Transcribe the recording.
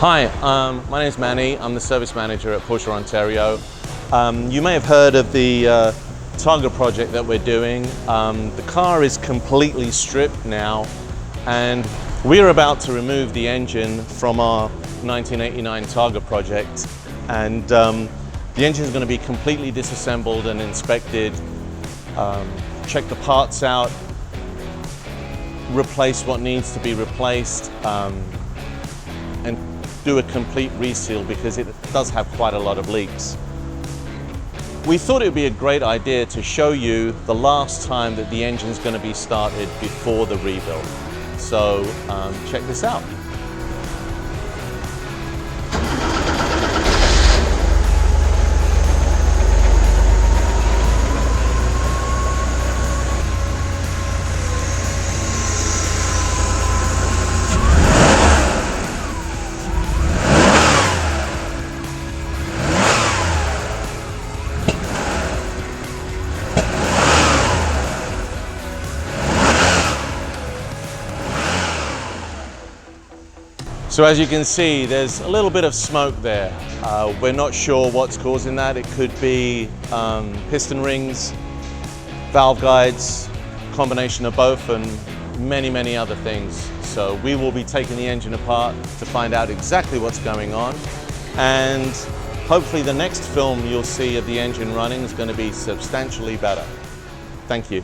Hi, my name is Manny. I'm the service manager at Porsche Ontario. You may have heard of the Targa project that we're doing. The car is completely stripped now, and we're about to remove the engine from our 1989 Targa project. And the engine is going to be completely disassembled and inspected, check the parts out, replace what needs to be replaced, and do a complete reseal because it does have quite a lot of leaks. We thought it would be a great idea to show you the last time that the engine is going to be started before the rebuild. So check this out. So as you can see, there's a little bit of smoke there. We're not sure what's causing that. It could be piston rings, valve guides, combination of both, and many other things. So we will be taking the engine apart to find out exactly what's going on. And hopefully the next film you'll see of the engine running is going to be substantially better. Thank you.